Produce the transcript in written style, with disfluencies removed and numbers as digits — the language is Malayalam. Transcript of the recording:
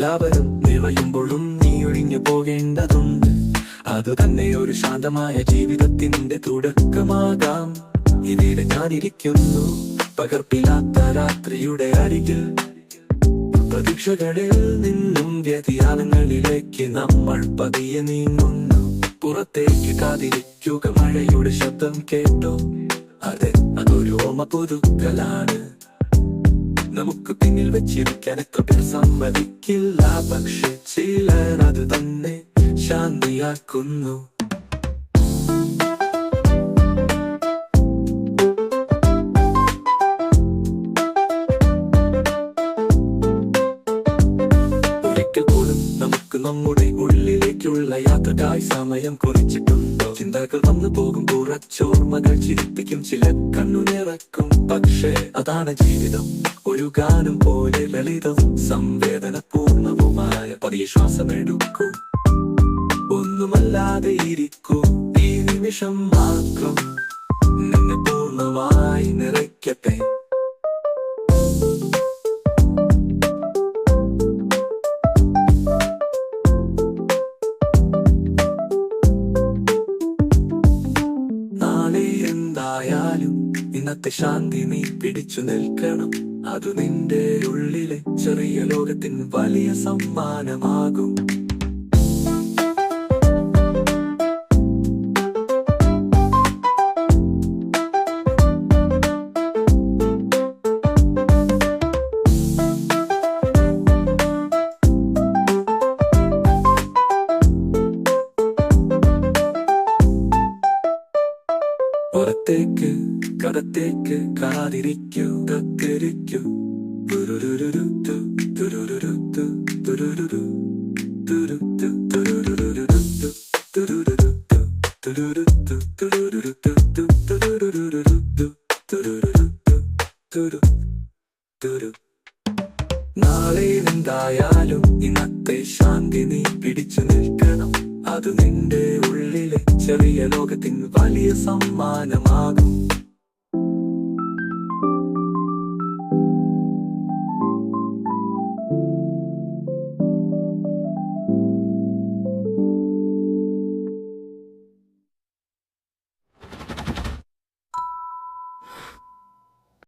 എല്ലാവരും നിറയുമ്പോഴും നീ ഒഴിഞ്ഞു പോകേണ്ടതുണ്ട്. അത് തന്നെ ഒരു ശാന്തമായ ജീവിതത്തിന്റെ തുടക്കമാകാം. ഇവിടെ ഞാനിരിക്കുന്നു, പകർപ്പില്ലാത്ത രാത്രിയുടെ അരികിൽ. പ്രതീക്ഷകളിൽ നിന്നും വ്യതിയാനങ്ങളിലേക്ക് നമ്മൾ പതിയെ നീങ്ങുന്നു. പുറത്തേക്ക് കാതിരിക്കുക, മഴയുടെ ശബ്ദം കേട്ടോ. അതെ, അതൊരു ഓർമ്മ പുതുക്കലാണ്. നമുക്ക് പിന്നിൽ വെച്ചിരിക്കാൻ എത്ര പേർ സമ്മതിക്കില്ല. പക്ഷെ ചിലർ അത് തന്നെ ശാന്തിയാക്കുന്നു. ഒരിക്കൽ പോലും നമുക്ക് നമ്മുടെ ഉള്ളിലേക്കുള്ള യാത്രക്കായി സമയം കുറിച്ചിട്ടുണ്ടോ? ചിന്തകൾ വന്നു പോകും, കുറച്ചോർമ്മകൾ ചിരിപ്പിക്കും, ചില കണ്ണുനിറക്കും. പക്ഷേ അതാണ് ജീവിതം, ഒരു ഗാനം പോലെ ലളിതവും സംവേദനപൂർണവുമായ. പതിയെ ശ്വാസമെടുക്കൂ, ഒന്നുമല്ലാതെ ഇരിക്കൂ. ഈ നിമിഷം മാത്രം നിന്നെ പൂർണ്ണമായി നിറയ്ക്കട്ടെ. നാളെ എന്തായാലും ഇന്നത്തെ ശാന്തി നീ പിടിച്ചു നിൽക്കണം. അത് നിന്റെ ഉള്ളിലെ ചെറിയ ലോകത്തിന് വലിയ സമ്മാനമാകും. പുറത്തേക്ക് കടത്തേക്ക് കാതിരിക്കൂ, കത്തിരിക്കൂ. തുരുരുരുരുരു, തുരുരുരുരു, തുരുരുരു, തുരുരു, തുരുരുരുരു, തുരുരുരു, തുരുരു, തുരുരുരു, തുരുരുരു, തുരുരു, തുരു. നാളെ എന്തായാലും ഇന്നത്തെ ശാന്തി നീ പിടിച്ചു നിൽക്കണം. അത് നിന്റെ ഉള്ളിലെ ചെറിയ ലോകത്തിന് വലിയ സമ്മാനമാകും.